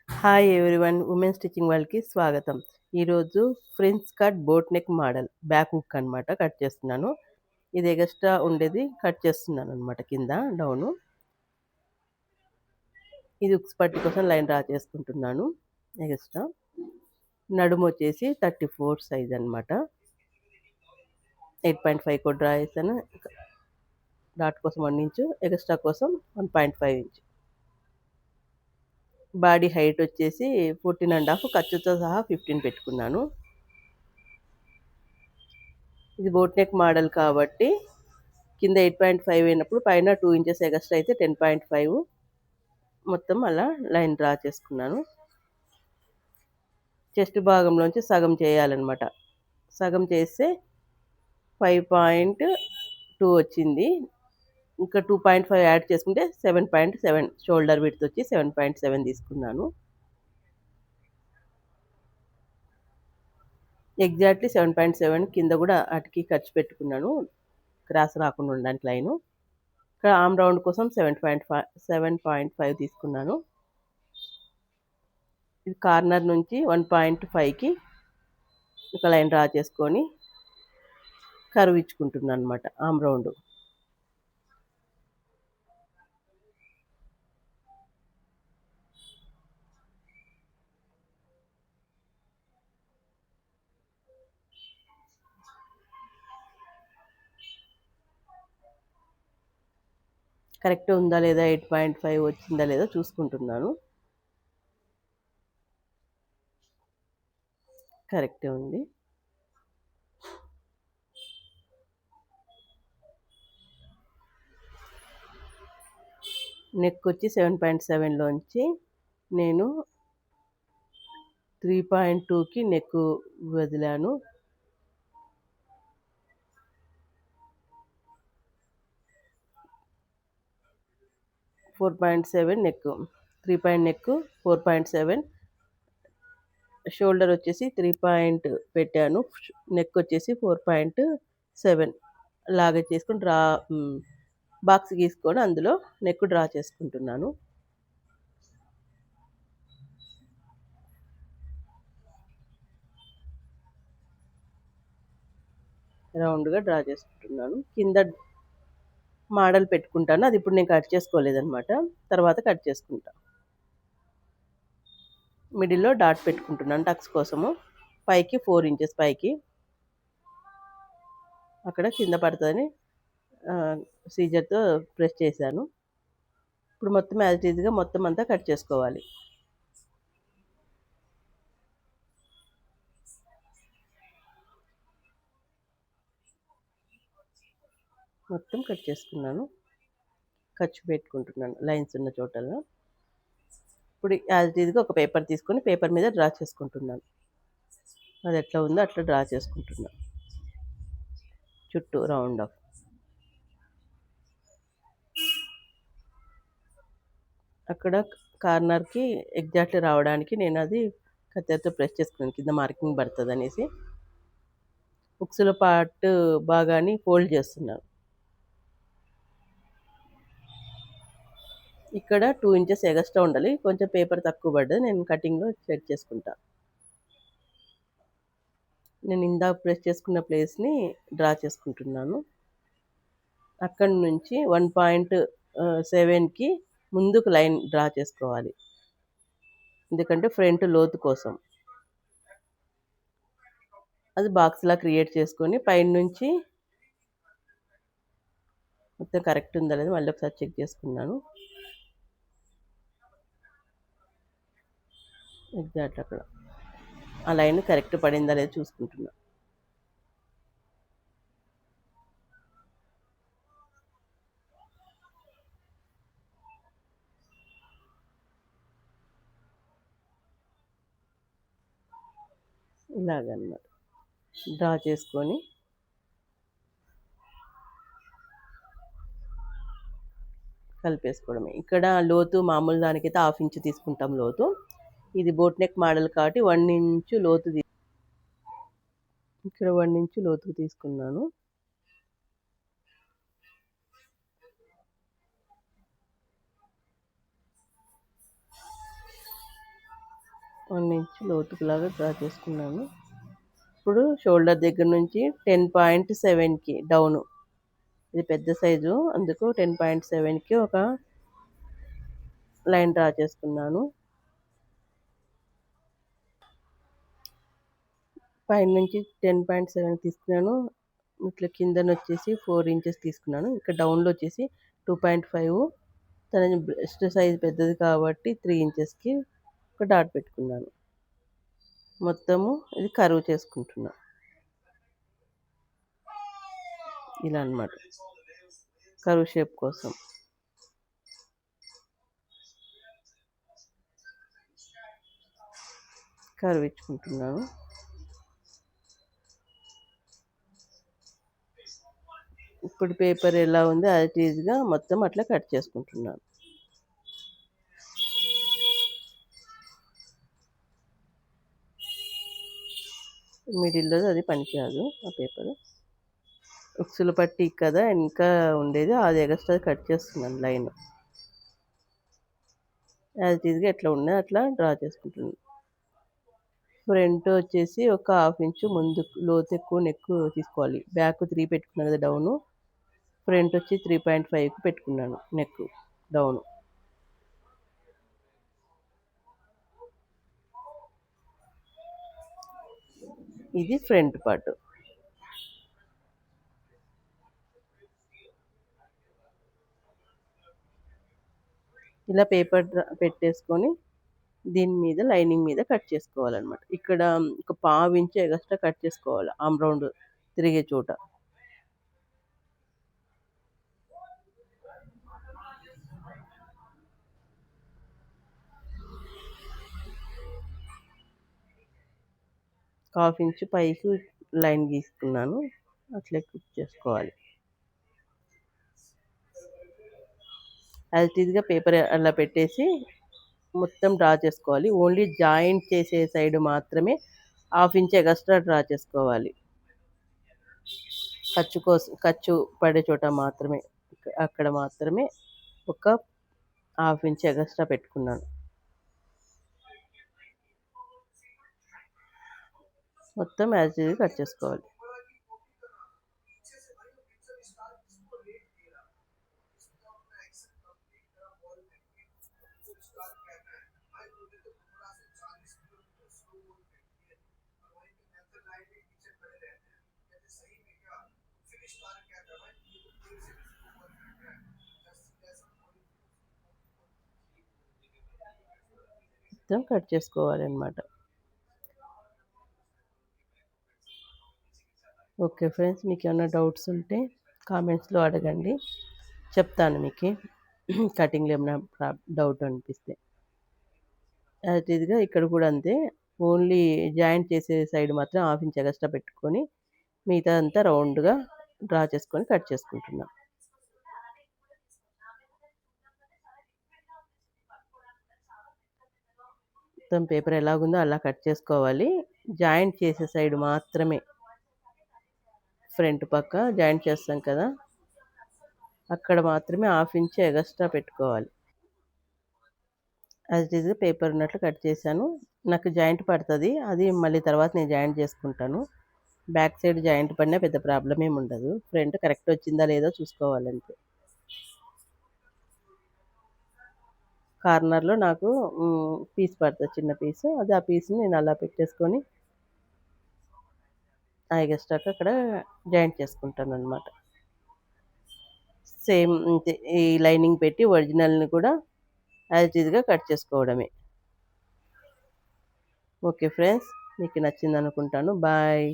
Hi everyone, women stitching వాళ్ళకి స్వాగతం. ఈరోజు prince cut boat neck model back hook అనమాట కట్ చేస్తున్నాను. ఇది ఎక్స్ట్రా ఉండేది కట్ చేస్తున్నాను అనమాట, కింద డౌను. ఇది ఉక్స్ పట్టి కోసం లైన్ డ్రా చేసుకుంటున్నాను. ఎక్స్ట్రా నడుము వచ్చేసి 34 సైజ్ అనమాట. 8.5 కూడా డ్రా చేశాను. డాట్ కోసం 1 ఇంచు, ఎక్స్ట్రా కోసం 1.5 ఇంచు. బాడీ హైట్ వచ్చేసి 14.5, ఖర్చుతో సహా 15 పెట్టుకున్నాను. ఇది బోట్ నెక్ మోడల్ కాబట్టి కింద 8.5 అయినప్పుడు పైన 2 ఇంచెస్ ఎక్స్ట్రా అయితే 10.5 మొత్తం అలా లైన్ డ్రా చేసుకున్నాను. చెస్ట్ భాగంలోంచి సగం చేయాలన్నమాట. సగం చేస్తే 5.2 వచ్చింది. ఇంకా 2.5 యాడ్ చేసుకుంటే 7.7 షోల్డర్ విడ్త్ వచ్చి 7.7 తీసుకున్నాను. ఎగ్జాక్ట్లీ 7.7 కింద కూడా అటుకి ఖర్చు పెట్టుకున్నాను, క్రాస్ రాకుండా ఉండడానికి లైను. ఇక్కడ ఆమ్ రౌండ్ కోసం 7.5 తీసుకున్నాను. ఇది కార్నర్ నుంచి 1.5కి ఒక లైన్ డ్రా చేసుకొని కర్వ్ ఇచ్చుకుంటున్నాను అనమాట, ఆమ్ రౌండ్. కరెక్ట్ ఉందా లేదా, 8.5 వచ్చిందా లేదా చూసుకుంటున్నాను. కరెక్టే ఉంది. నెక్ వచ్చి 7.7లోంచి నేను 3.2కి నెక్ వదిలాను. నెక్ 3 నెక్ 4.7, షోల్డర్ వచ్చేసి 3 పెట్టాను. నెక్ వచ్చేసి 4.7 లాగా చేసుకుని బాక్స్ గీసుకొని అందులో నెక్ డ్రా చేసుకుంటున్నాను. రౌండ్గా డ్రా చేసుకుంటున్నాను. కింద మోడల్ పెట్టుకుంటాను, అది ఇప్పుడు నేను కట్ చేసుకోలేదన్నమాట, తర్వాత కట్ చేసుకుంటాను. మిడిల్లో డాట్ పెట్టుకుంటున్నాను టక్స్ కోసము. పైకి 4 ఇంచెస్ పైకి, అక్కడ కింద పడుతుందని సీజర్తో ప్రెస్ చేశాను. ఇప్పుడు మొత్తం యాజ్ ఇట్ ఈజ్గా మొత్తం అంతా కట్ చేసుకోవాలి. మొత్తం కట్ చేసుకున్నాను, ఖర్చు పెట్టుకుంటున్నాను లైన్స్ ఉన్న చోటల్లో. ఇప్పుడు యాజ్ ఇట్ ఈజ్గా ఒక పేపర్ తీసుకొని పేపర్ మీద డ్రా చేసుకుంటున్నాను. అది ఎట్లా ఉందో అట్లా డ్రా చేసుకుంటున్నాను చుట్టూ రౌండ్ ఆఫ్. అక్కడ కార్నర్కి ఎగ్జాక్ట్లీ రావడానికి నేను అది కత్తెరతో ప్రెస్ చేసుకున్నాను, కింద మార్కింగ్ పడుతుంది అనేసి. ఉక్సుల పార్ట్ భాగాన్ని ఫోల్డ్ చేస్తున్నాను. ఇక్కడ 2 ఇంచెస్ ఎగస్ట్రా ఉండాలి, కొంచెం పేపర్ తక్కువ పడ్డది, నేను కటింగ్లో సెట్ చేసుకుంటా. నేను ఇందాక ప్రెస్ చేసుకున్న ప్లేస్ని డ్రా చేసుకుంటున్నాను. అక్కడి నుంచి 1.7కి ముందుకు లైన్ డ్రా చేసుకోవాలి, ఎందుకంటే ఫ్రంట్ లోతు కోసం. అది బాక్స్లా క్రియేట్ చేసుకొని పైన నుంచి మొత్తం కరెక్ట్ ఉందా లేదా మళ్ళీ ఒకసారి చెక్ చేసుకున్నాను. ఎగ్జాక్ట్ అక్కడ ఆ లైన్ కరెక్ట్ పడిందా లేదా చూసుకుంటున్నా. ఇలాగన్నమాట డ్రా చేసుకొని కలిపేసుకోవడమే. ఇక్కడ లోతు మామూలు దానికైతే 1/2 ఇంచు తీసుకుంటాం లోతు. ఇది బోట్ నెక్ మోడల్ కాబట్టి 1 ఇంచు లోతు, ఇక్కడ 1 ఇంచు లోతుకు తీసుకున్నాను. 1 ఇంచ్ లోతుకులాగా డ్రా చేసుకున్నాను. ఇప్పుడు షోల్డర్ దగ్గర నుంచి 10.7కి డౌను. ఇది పెద్ద సైజు అందుకు 10.7కి ఒక లైన్ డ్రా చేసుకున్నాను. పైన నుంచి 10.7 తీసుకున్నాను. ఇట్లా కిందనొచ్చేసి 4 ఇంచెస్ తీసుకున్నాను. ఇక్కడ డౌన్‌లో వచ్చేసి 2.5 తన బ్రెస్ట్ సైజ్ పెద్దది కాబట్టి 3 ఇంచెస్‌కి ఒక డాట్ పెట్టుకున్నాను. మొత్తము ఇది కర్వ్ చేసుకుంటున్నా. ఇలా అన్నమాట. కర్వ్ షేప్ కోసం. కర్వ్ ఇచ్చుకుంటున్నాను. ఇప్పుడు పేపర్ ఎలా ఉందో యాజ్ ఇట్ ఈజ్‌గా మొత్తం అట్లా కట్ చేసుకుంటున్నాను. మిడిల్‌లో అది పనికిరాదు ఆ పేపరు. ఉక్సుల పట్టీ కదా ఇంకా ఉండేది అది ఎగస్ట్రా కట్ చేస్తున్నాను లైన్. యాజ్ ఇట్ ఈజ్‌గా ఎట్లా ఉన్నదో అట్లా డ్రా చేసుకుంటున్నాను. ఫ్రంట్ వచ్చేసి ఒక 1/2 ఇంచు ముందు లోతు ఎక్కువ నెక్ తీసుకోవాలి. బ్యాక్ 3 పెట్టుకున్నాను కదా డౌను. ఫ్రంట్ వచ్చి 3.5కి పెట్టుకున్నాను నెక్ డౌను. ఇది ఫ్రంట్ పార్ట్. ఇలా పేపర్ పెట్టేసుకొని దీని మీద లైనింగ్ మీద కట్ చేసుకోవాలన్నమాట. ఇక్కడ ఒక 1/2 ఇంచు ఎగస్ట్రా కట్ చేసుకోవాలి ఆర్మ్ రౌండ్ తిరిగే చోట. హాఫ్ ఇంచు పైకి లైన్ గీసుకున్నాను. అట్లే కుక్ చేసుకోవాలి. యాజ్ ఇట్ ఈజ్‌గా పేపర్ అలా పెట్టేసి మొత్తం డ్రా చేసుకోవాలి. ఓన్లీ జాయింట్ చేసే సైడ్ మాత్రమే 1/2 ఇంచ్ ఎగస్ట్రా డ్రా చేసుకోవాలి. ఖర్చు పడే చోట మాత్రమే. అక్కడ మాత్రమే ఒక 1/2 ఇంచ్ ఎగస్ట్రా పెట్టుకున్నాను. మొత్తం యాజ్ ఇట్ ఈజ్ కట్ చేసుకోవాలి. మొత్తం కట్ చేసుకోవాలన్నమాట. ఓకే ఫ్రెండ్స్, మీకేమన్నా డౌట్స్ ఉంటే కామెంట్స్‌లో అడగండి. చెప్తాను మీకి. కటింగ్‌లో ఏమన్నా డౌట్ అనిపిస్తే. యాజ్ ఇట్ ఈజ్‌గా ఇక్కడ కూడా అంతే. ఓన్లీ జాయింట్ చేసే సైడ్ మాత్రం 1/2 ఇంచ్ ఎగస్ట్రా పెట్టుకొని మిగతాదంతా రౌండ్‌గా డ్రా చేసుకొని కట్ చేసుకుంటున్నా. మొత్తం పేపర్ ఎలాగుందో అలా కట్ చేసుకోవాలి. జాయింట్ చేసే సైడ్ మాత్రమే ఫ్రంట్ పక్క జాయింట్ చేస్తాం కదా! అక్కడ మాత్రమే 1/2 ఇంచ్ ఎగస్ట్రా పెట్టుకోవాలి. యాజ్ ఇట్ ఈజ్‌గా పేపర్ ఉన్నట్లు కట్ చేశాను. నాకు జాయింట్ పడతది. అది మళ్ళీ తర్వాత నేను జాయింట్ చేసుకుంటాను. బ్యాక్ సైడ్ జాయింట్ పడినా పెద్ద ప్రాబ్లమ్ ఏమి ఉండదు. ఫ్రంట్ కరెక్ట్ వచ్చిందా లేదో చూసుకోవాలంతే. కార్నర్‌లో నాకు పీస్ పడతది చిన్న పీసు. అది ఆ పీస్‌ని నేను అలా పెట్టేసుకొని ఆ ఎగస్ట్రాకి అక్కడ జాయింట్ చేసుకుంటాననమాట. సేమ్ ఇంతే ఈ లైనింగ్ పెట్టి ఒరిజినల్‌ని కూడా యాజ్ ఇట్ ఈజ్‌గా కట్ చేసుకోవడమే. ఓకే ఫ్రెండ్స్, మీకు నచ్చిందనుకుంటాను. బాయ్.